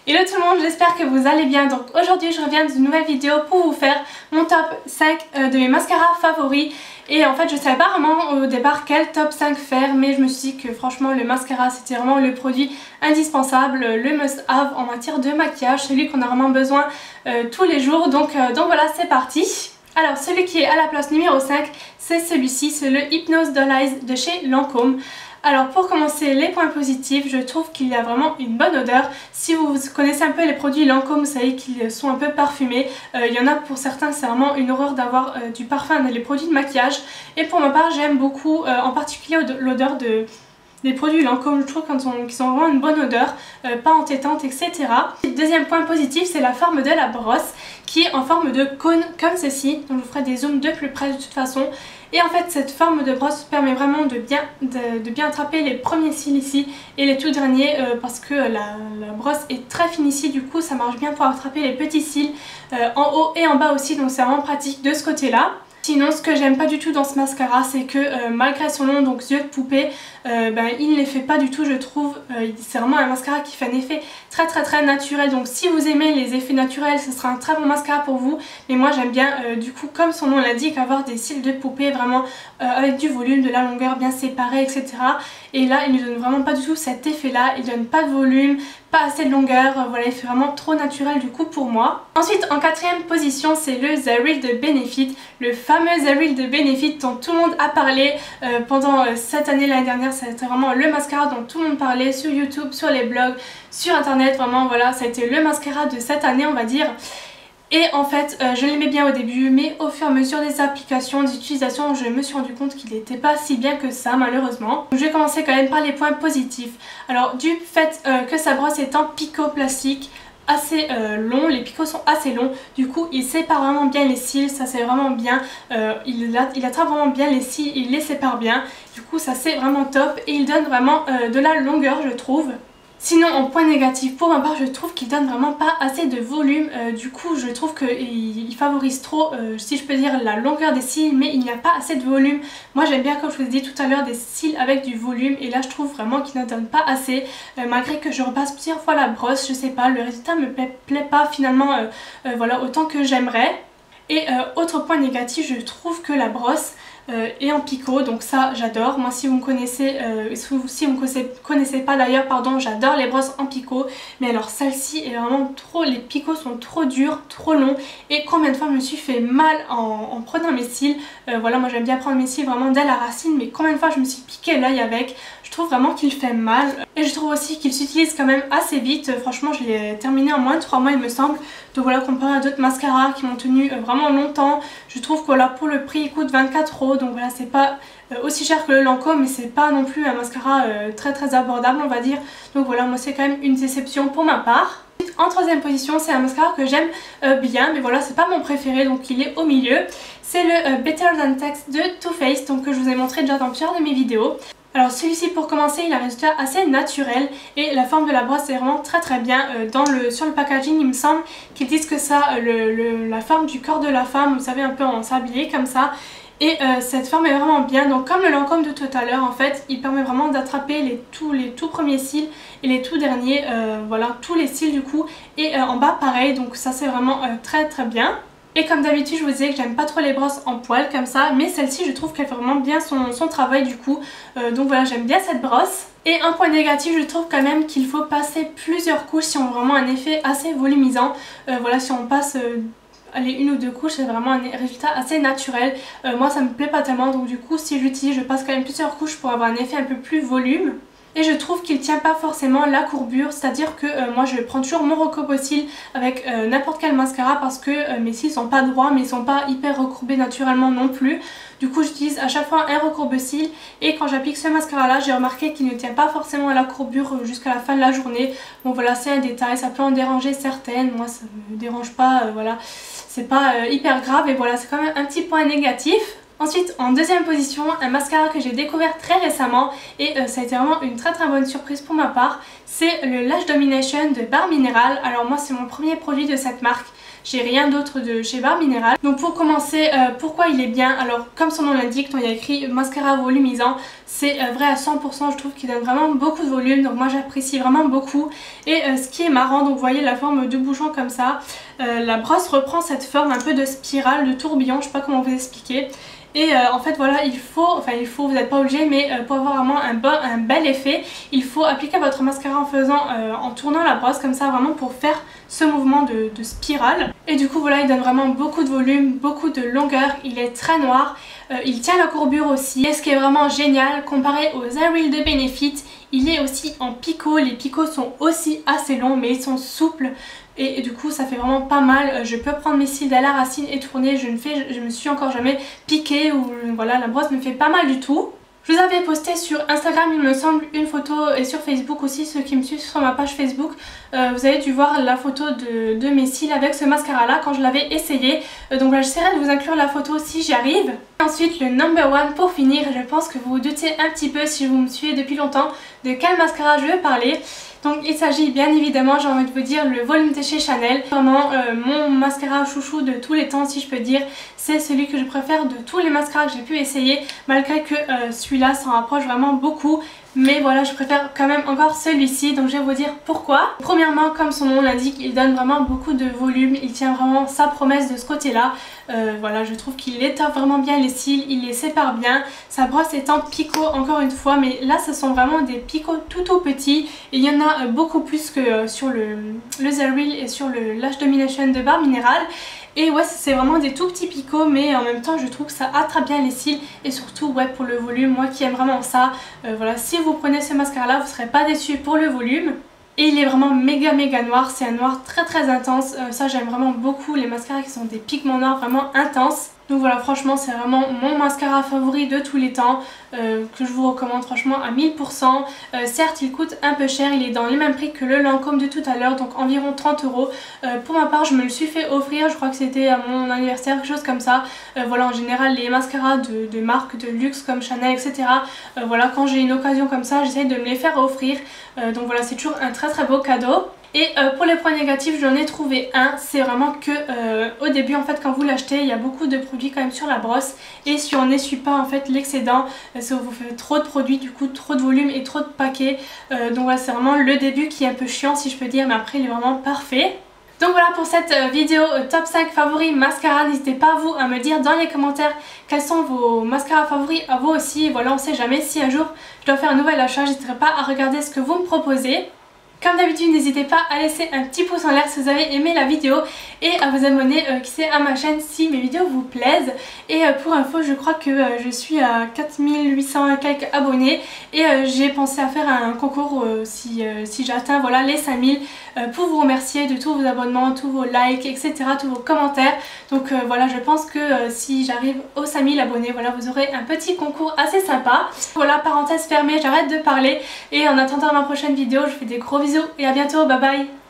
Hello tout le monde, j'espère que vous allez bien. Donc aujourd'hui je reviens d'une nouvelle vidéo pour vous faire mon top 5 de mes mascaras favoris. Et en fait je savais pas vraiment au départ quel top 5 faire, mais je me suis dit que franchement le mascara c'était vraiment le produit indispensable, le must have en matière de maquillage, celui qu'on a vraiment besoin tous les jours. Donc voilà, c'est parti. Alors celui qui est à la place numéro 5, c'est celui-ci, c'est le Hypnose Doll Eyes de chez Lancôme. Alors pour commencer, les points positifs, je trouve qu'il y a vraiment une bonne odeur. Si vous connaissez un peu les produits Lancôme, vous savez qu'ils sont un peu parfumés. Il y en a pour certains, c'est vraiment une horreur d'avoir du parfum dans les produits de maquillage. Et pour ma part, j'aime beaucoup en particulier l'odeur des produits Lancôme. Je trouve qu'ils ont vraiment une bonne odeur, pas entêtante, etc. Deuxième point positif, c'est la forme de la brosse qui est en forme de cône comme ceci. Donc je vous ferai des zooms de plus près de toute façon. Et en fait cette forme de brosse permet vraiment de bien attraper les premiers cils ici et les tout derniers parce que la brosse est très fine ici, du coup ça marche bien pour attraper les petits cils en haut et en bas aussi, donc c'est vraiment pratique de ce côté là. Sinon ce que j'aime pas du tout dans ce mascara, c'est que malgré son nom, donc yeux de poupée, il ne les fait pas du tout, je trouve. C'est vraiment un mascara qui fait un effet très naturel, donc si vous aimez les effets naturels, ce sera un très bon mascara pour vous. Mais moi j'aime bien du coup, comme son nom l'indique, avoir des cils de poupée vraiment avec du volume, de la longueur bien séparée, etc. Et là il ne donne vraiment pas du tout cet effet là, il donne pas de volume, pas assez de longueur, voilà, il fait vraiment trop naturel du coup pour moi. Ensuite en quatrième position, c'est le The Real de Benefit, le fameux The Real de Benefit dont tout le monde a parlé pendant cette année, l'année dernière. C'était vraiment le mascara dont tout le monde parlait sur YouTube, sur les blogs, sur internet, vraiment voilà, ça a été le mascara de cette année on va dire. Et en fait je l'aimais bien au début, mais au fur et à mesure des applications, des utilisations, je me suis rendu compte qu'il n'était pas si bien que ça malheureusement. Donc, je vais commencer quand même par les points positifs. Alors du fait que sa brosse est en picot plastique assez long, les picots sont assez longs, du coup il sépare vraiment bien les cils, ça c'est vraiment bien, il attrape vraiment bien les cils, il les sépare bien, du coup ça c'est vraiment top et il donne vraiment de la longueur je trouve. Sinon en point négatif, pour ma part je trouve qu'il donne vraiment pas assez de volume, du coup je trouve qu'il favorise trop, si je peux dire, la longueur des cils, mais il n'y a pas assez de volume. Moi j'aime bien, comme je vous ai dit tout à l'heure, des cils avec du volume, et là je trouve vraiment qu'il ne donne pas assez, malgré que je repasse plusieurs fois la brosse, je sais pas, le résultat me plaît pas finalement voilà, autant que j'aimerais. Et autre point négatif, je trouve que la brosse et en picot, donc ça j'adore. Moi si vous me connaissez, si vous me connaissez pas d'ailleurs, pardon, j'adore les brosses en picot, mais alors celle-ci est vraiment trop, les picots sont trop durs, trop longs, et combien de fois je me suis fait mal en prenant mes cils. Voilà, moi j'aime bien prendre mes cils vraiment dès la racine, mais combien de fois je me suis piqué l'œil avec. Je trouve vraiment qu'il fait mal, et je trouve aussi qu'il s'utilise quand même assez vite. Franchement je l'ai terminé en moins de 3 mois il me semble. Donc voilà, comparé à d'autres mascaras qui m'ont tenu vraiment longtemps, je trouve que voilà, pour le prix il coûte 24 €. Donc voilà, c'est pas aussi cher que le Lancôme, mais c'est pas non plus un mascara très abordable on va dire. Donc voilà, moi c'est quand même une déception pour ma part. En troisième position, c'est un mascara que j'aime bien, mais voilà, c'est pas mon préféré, donc il est au milieu. C'est le Better Than Sex de Too Faced, donc que je vous ai montré déjà dans plusieurs de mes vidéos. Alors celui-ci, pour commencer, il a un résultat assez naturel et la forme de la brosse est vraiment très bien. Sur le packaging il me semble qu'ils disent que ça la forme du corps de la femme, vous savez, un peu en sablier comme ça. Et cette forme est vraiment bien, donc comme le Lancôme de tout à l'heure en fait, il permet vraiment d'attraper les tout premiers cils et les tout derniers, voilà, tous les cils du coup, et en bas pareil, donc ça c'est vraiment très bien. Et comme d'habitude je vous disais que j'aime pas trop les brosses en poil comme ça, mais celle-ci je trouve qu'elle fait vraiment bien son travail du coup, donc voilà, j'aime bien cette brosse. Et un point négatif, je trouve quand même qu'il faut passer plusieurs couches si on veut vraiment un effet assez volumisant. Voilà, si on passe allez, une ou deux couches, c'est vraiment un résultat assez naturel. Moi ça me plaît pas tellement, donc du coup si j'utilise, je passe quand même plusieurs couches pour avoir un effet un peu plus volume. Et je trouve qu'il tient pas forcément la courbure, c'est-à-dire que moi je prends toujours mon recourbe cils avec n'importe quel mascara parce que mes cils sont pas droits, mais ils sont pas hyper recourbés naturellement non plus. Du coup j'utilise à chaque fois un recourbe cils, et quand j'applique ce mascara là, j'ai remarqué qu'il ne tient pas forcément à la courbure jusqu'à la fin de la journée. Bon voilà, c'est un détail, ça peut en déranger certaines, moi ça me dérange pas, voilà, c'est pas hyper grave, et voilà, c'est quand même un petit point négatif. Ensuite, en deuxième position, un mascara que j'ai découvert très récemment, et ça a été vraiment une très bonne surprise pour ma part, c'est le Lash Domination de Barre Minéral. Alors moi c'est mon premier produit de cette marque, j'ai rien d'autre de chez Barbe Minéral. Donc pour commencer, pourquoi il est bien? Alors comme son nom l'indique, il y a écrit mascara volumisant, c'est vrai à 100%, je trouve qu'il donne vraiment beaucoup de volume, donc moi j'apprécie vraiment beaucoup. Et ce qui est marrant, donc vous voyez la forme de bouchon comme ça, la brosse reprend cette forme un peu de spirale, de tourbillon, je sais pas comment vous expliquer. Et en fait voilà, vous n'êtes pas obligé, mais pour avoir vraiment un bel effet, il faut appliquer votre mascara en tournant la brosse comme ça, vraiment pour faire ce mouvement de spirale. Et du coup voilà, il donne vraiment beaucoup de volume, beaucoup de longueur, il est très noir, il tient la courbure aussi. Et ce qui est vraiment génial, comparé aux Eye Real de Benefit, il est aussi en picot, les picots sont aussi assez longs mais ils sont souples. Et du coup ça fait vraiment pas mal, je peux prendre mes cils à la racine et tourner, je me suis encore jamais piquée ou voilà, la brosse me fait pas mal du tout. Je vous avais posté sur Instagram il me semble une photo et sur Facebook aussi, ceux qui me suivent sur ma page Facebook, vous avez dû voir la photo de mes cils avec ce mascara là quand je l'avais essayé, donc là j'essaierai de vous inclure la photo si j'y arrive. Ensuite le number one pour finir, je pense que vous vous doutez un petit peu si vous me suivez depuis longtemps de quel mascara je vais parler. Donc il s'agit bien évidemment, j'ai envie de vous dire, le volume de chez Chanel. Vraiment mon mascara chouchou de tous les temps si je peux dire. C'est celui que je préfère de tous les mascaras que j'ai pu essayer, malgré que celui-là s'en rapproche vraiment beaucoup. Mais voilà, je préfère quand même encore celui-ci, donc je vais vous dire pourquoi. Premièrement, comme son nom l'indique, il donne vraiment beaucoup de volume, il tient vraiment sa promesse de ce côté-là. Voilà, je trouve qu'il étoffe vraiment bien les cils, il les sépare bien. Sa brosse est en picot encore une fois, mais là ce sont vraiment des picots tout petits. Et il y en a beaucoup plus que sur le Eye Real et sur le Lash Domination de Barbe Minéral. Et ouais, c'est vraiment des tout petits picots, mais en même temps je trouve que ça attrape bien les cils. Et surtout ouais, pour le volume, moi qui aime vraiment ça, voilà, si vous prenez ce mascara là vous ne serez pas déçus pour le volume. Et il est vraiment méga noir, c'est un noir très intense, ça j'aime vraiment beaucoup les mascaras qui sont des pigments noirs vraiment intenses. Donc voilà, franchement c'est vraiment mon mascara favori de tous les temps, que je vous recommande franchement à 1000%. Certes il coûte un peu cher, il est dans les mêmes prix que le Lancôme de tout à l'heure, donc environ 30 €. Pour ma part je me le suis fait offrir, je crois que c'était à mon anniversaire, quelque chose comme ça. Voilà, en général les mascaras de marques de luxe comme Chanel etc. Voilà, quand j'ai une occasion comme ça j'essaye de me les faire offrir. Donc voilà, c'est toujours un très beau cadeau. Et pour les points négatifs j'en ai trouvé un, c'est vraiment que au début en fait quand vous l'achetez il y a beaucoup de produits quand même sur la brosse, et si on n'essuie pas en fait l'excédent, ça vous fait trop de produits, du coup trop de volume et trop de paquets, donc voilà, c'est vraiment le début qui est un peu chiant si je peux dire, mais après il est vraiment parfait. Donc voilà pour cette vidéo top 5 favoris mascara. N'hésitez pas vous à me dire dans les commentaires quels sont vos mascaras favoris à vous aussi. Et voilà, on sait jamais si un jour je dois faire un nouvel achat, j'hésiterai pas à regarder ce que vous me proposez. Comme d'habitude, n'hésitez pas à laisser un petit pouce en l'air si vous avez aimé la vidéo et à vous abonner à ma chaîne si mes vidéos vous plaisent. Et pour info, je crois que je suis à 4800 et quelques abonnés et j'ai pensé à faire un concours si j'atteins voilà, les 5000 pour vous remercier de tous vos abonnements, tous vos likes, etc., tous vos commentaires. Donc voilà, je pense que si j'arrive aux 5000 abonnés, voilà, vous aurez un petit concours assez sympa. Voilà, parenthèse fermée, j'arrête de parler et en attendant ma prochaine vidéo, je vous fais des gros bisous et à bientôt, bye bye.